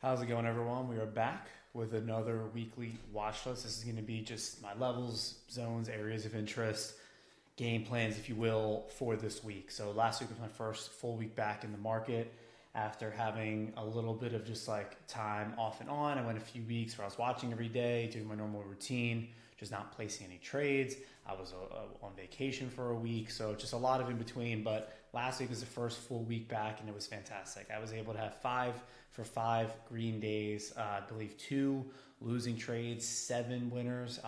How's it going, everyone? We are back with another weekly watch list. This is going to be just my levels, zones, areas of interest, game plans, if you will, for this week. So last week was my first full week back in the market after having a little bit of just like time off and on. I went a few weeks where I was watching every day, doing my normal routine, just not placing any trades. I was on vacation for a week, so just a lot of in between. But last week was the first full week back, and it was fantastic. I was able to have 5 for 5 green days, I believe 2 losing trades, 7 winners.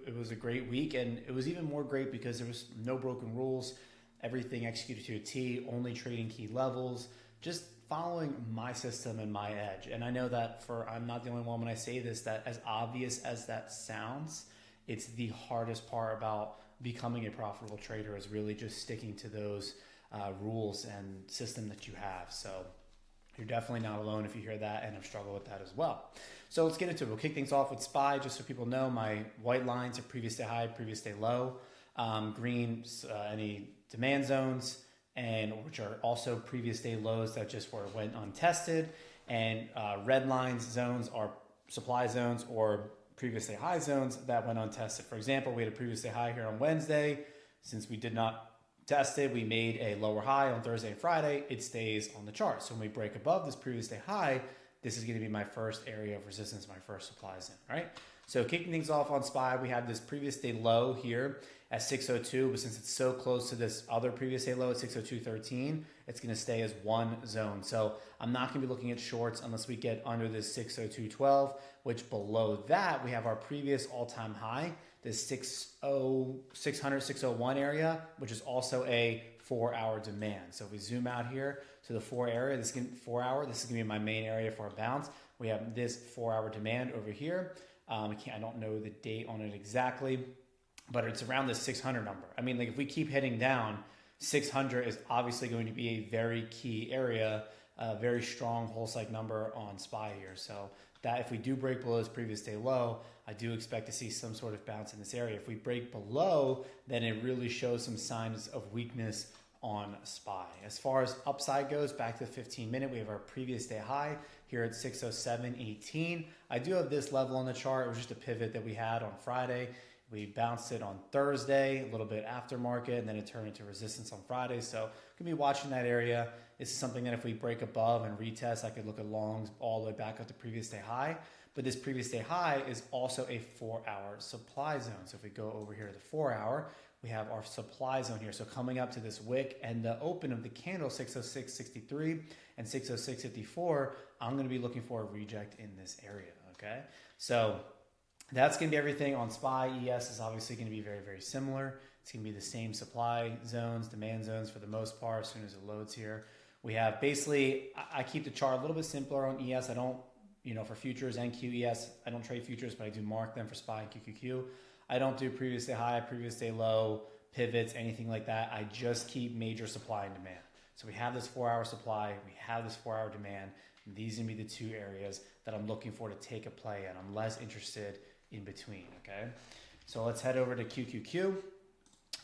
It was a great week, and it was even more great because there was no broken rules. Everything executed to a T, only trading key levels, just following my system and my edge. And I know that I'm not the only one when I say this, that as obvious as that sounds, it's the hardest part about becoming a profitable trader is really just sticking to those rules and system that you have. So you're definitely not alone if you hear that, and I've struggled with that as well. So let's get into it. We'll kick things off with SPY, just so people know. My white lines are previous day high, previous day low. Green, any demand zones, and which are also previous day lows that just went untested. And red lines zones are supply zones or previous day high zones that went untested. For example, we had a previous day high here on Wednesday. Since we did not test it, we made a lower high on Thursday and Friday. It stays on the chart. So when we break above this previous day high, this is going to be my first area of resistance, my first supply zone, right? So kicking things off on SPY, we have this previous day low here at 602, but since it's so close to this other previous day low at 602.13, it's going to stay as one zone. So I'm not going to be looking at shorts unless we get under this 602.12, which below that, we have our previous all-time high, this 601 area, which is also a 4-hour demand. So if we zoom out here to the 4 area, this is going to be my main area for a bounce. We have this 4-hour demand over here. I don't know the date on it exactly, but it's around the 600 number. I mean, like if we keep heading down, 600 is obviously going to be a very key area, a very strong whole cycle number on SPY here. So that if we do break below this previous day low, I do expect to see some sort of bounce in this area. If we break below, then it really shows some signs of weakness on SPY. As far as upside goes, back to the 15-minute, we have our previous day high here at 607.18. I do have this level on the chart. It was just a pivot that we had on Friday. We bounced it on Thursday, a little bit after market, and then it turned into resistance on Friday. So I'm going to be watching that area. This is something that if we break above and retest, I could look at longs all the way back up to previous day high. But this previous day high is also a 4-hour supply zone. So if we go over here to the 4-hour, we have our supply zone here. So coming up to this wick and the open of the candle, 606.63 and 606.54, I'm going to be looking for a reject in this area, okay? So that's going to be everything on SPY. ES is obviously going to be very, very similar. It's going to be the same supply zones, demand zones for the most part as soon as it loads here. We have basically, I keep the chart a little bit simpler on ES. I don't, for futures and QES, I don't trade futures, but I do mark them for SPY and QQQ. I don't do previous day high, previous day low, pivots, anything like that. I just keep major supply and demand. So we have this 4-hour supply, we have this 4-hour demand, and these are going to be the 2 areas that I'm looking for to take a play in. I'm less interested in between, okay? So let's head over to QQQ.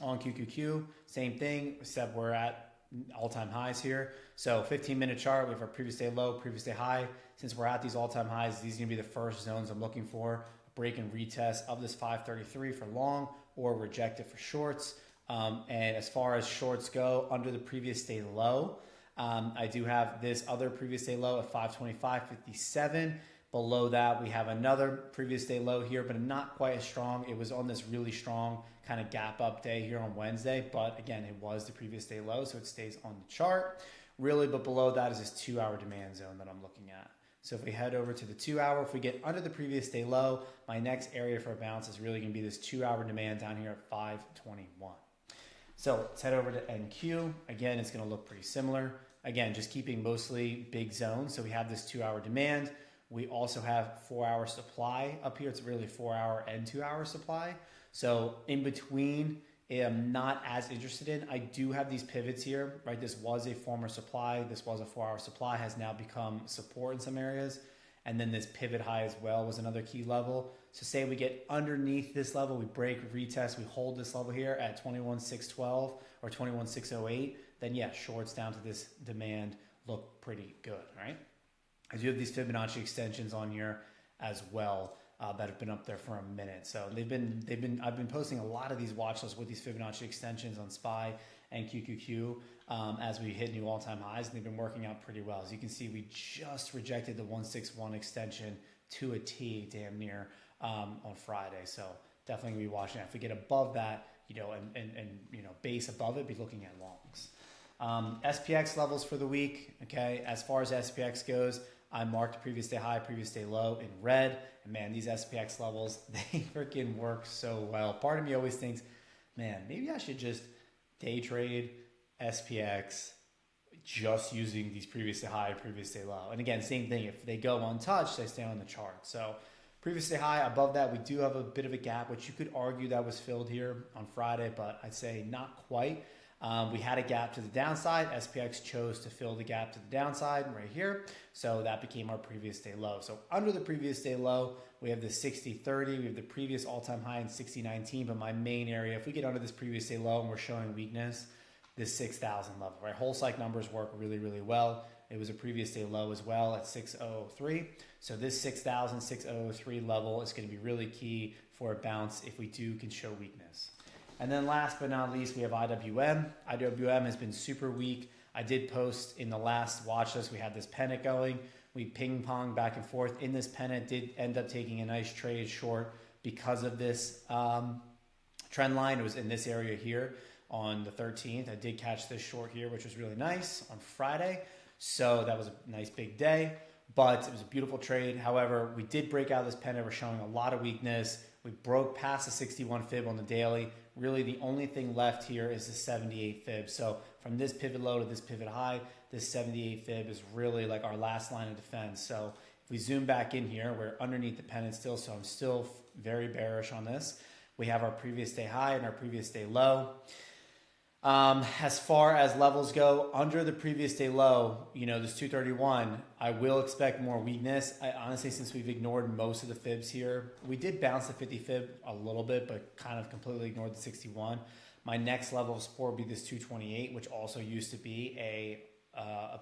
On QQQ, same thing, except we're at all-time highs here. So 15-minute chart, we have our previous day low, previous day high. Since we're at these all-time highs, these are going to be the first zones I'm looking for. Break and retest of this 533 for long or reject it for shorts. And as far as shorts go, under the previous day low, I do have this other previous day low at 525.57. Below that, we have another previous day low here, but not quite as strong. It was on this really strong kind of gap up day here on Wednesday, but again, it was the previous day low, so it stays on the chart. Really, but below that is this 2-hour demand zone that I'm looking at. So if we head over to the 2-hour, if we get under the previous day low, my next area for a bounce is really going to be this 2-hour demand down here at 521. So let's head over to NQ. Again, it's going to look pretty similar. Again, just keeping mostly big zones. So we have this 2-hour demand. We also have 4-hour supply up here. It's really 4-hour and 2-hour supply. So in between, I'm not as interested in. I do have these pivots here, right? This was a former supply. This was a 4-hour supply, has now become support in some areas. And then this pivot high as well was another key level. So say we get underneath this level, we break, retest, we hold this level here at 21,612 or 21,608, then yeah, shorts down to this demand look pretty good, right? I do have these Fibonacci extensions on here as well that have been up there for a minute. So I've been posting a lot of these watch lists with these Fibonacci extensions on SPY and QQQ as we hit new all-time highs, and they've been working out pretty well. As you can see, we just rejected the 161 extension to a T, damn near, on Friday. So definitely gonna be watching that. If we get above that, and base above it, be looking at longs. SPX levels for the week. Okay, as far as SPX goes, I marked previous day high, previous day low in red. And man, these SPX levels, they freaking work so well. Part of me always thinks, man, maybe I should just day trade SPX just using these previous day high, previous day low. And again, same thing. If they go untouched, they stay on the chart. So previous day high, above that, we do have a bit of a gap, which you could argue that was filled here on Friday, but I'd say not quite. We had a gap to the downside. SPX chose to fill the gap to the downside right here. So that became our previous day low. So under the previous day low, we have the 60.30. We have the previous all-time high in 60.19. But my main area, if we get under this previous day low and we're showing weakness, this 6,000 level, right? Whole cycle numbers work really, really well. It was a previous day low as well at 603. So this 6,000, 603 level is going to be really key for a bounce if we can show weakness. And then last but not least, we have IWM. IWM has been super weak. I did post in the last watch list, we had this pennant going. We ping-ponged back and forth in this pennant, did end up taking a nice trade short because of this trend line. It was in this area here on the 13th. I did catch this short here, which was really nice on Friday. So that was a nice big day, but it was a beautiful trade. However, we did break out this pennant. We're showing a lot of weakness. We broke past the 61 fib on the daily. Really, the only thing left here is the 78 fib. So from this pivot low to this pivot high, this 78 fib is really like our last line of defense. So if we zoom back in here, we're underneath the pennant still, so I'm still very bearish on this. We have our previous day high and our previous day low. As far as levels go, under the previous day low, this 231, I will expect more weakness. I honestly, since we've ignored most of the fibs here, we did bounce the 50 fib a little bit, but kind of completely ignored the 61. My next level of support would be this 228, which also used to be a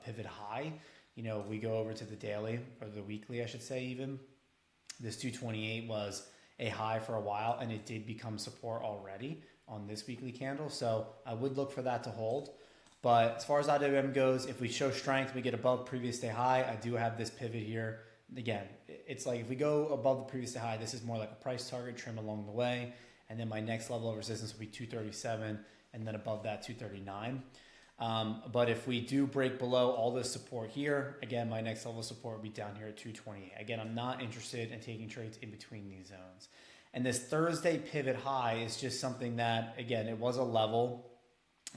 pivot high. We go over to the daily, or the weekly, I should say even. This 228 was a high for a while, and it did become support already on this weekly candle. So I would look for that to hold. But as far as IWM goes, if we show strength, we get above previous day high. I do have this pivot here. Again, it's like if we go above the previous day high, this is more like a price target trim along the way. And then my next level of resistance will be 237, and then above that 239. But if we do break below all this support here, again, my next level of support will be down here at 228. Again, I'm not interested in taking trades in between these zones. And this Thursday pivot high is just something that, again, it was a level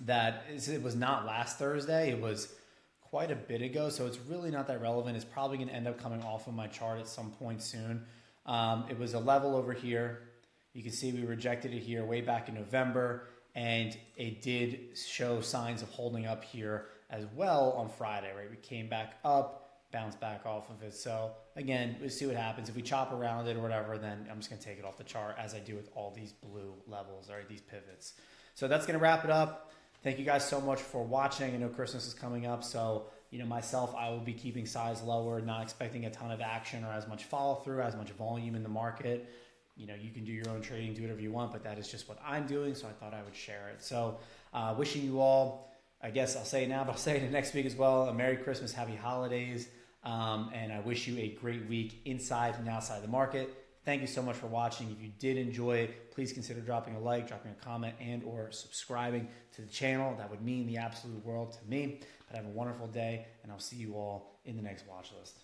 that it was not last Thursday. It was quite a bit ago, so it's really not that relevant. It's probably going to end up coming off of my chart at some point soon. It was a level over here. You can see we rejected it here way back in November, and it did show signs of holding up here as well on Friday, right? We came back up, bounced back off of it. So again, we'll see what happens. If we chop around it or whatever, then I'm just going to take it off the chart as I do with all these blue levels, or these pivots. So that's going to wrap it up. Thank you guys so much for watching. I know Christmas is coming up, so myself, I will be keeping size lower, not expecting a ton of action or as much follow through, as much volume in the market. You can do your own trading, do whatever you want, but that is just what I'm doing, so I thought I would share it. So wishing you all, I guess I'll say it now, but I'll say it next week as well, a Merry Christmas, Happy Holidays, and I wish you a great week inside and outside the market. Thank you so much for watching. If you did enjoy it, please consider dropping a like, dropping a comment, and or subscribing to the channel. That would mean the absolute world to me. But have a wonderful day, and I'll see you all in the next watch list.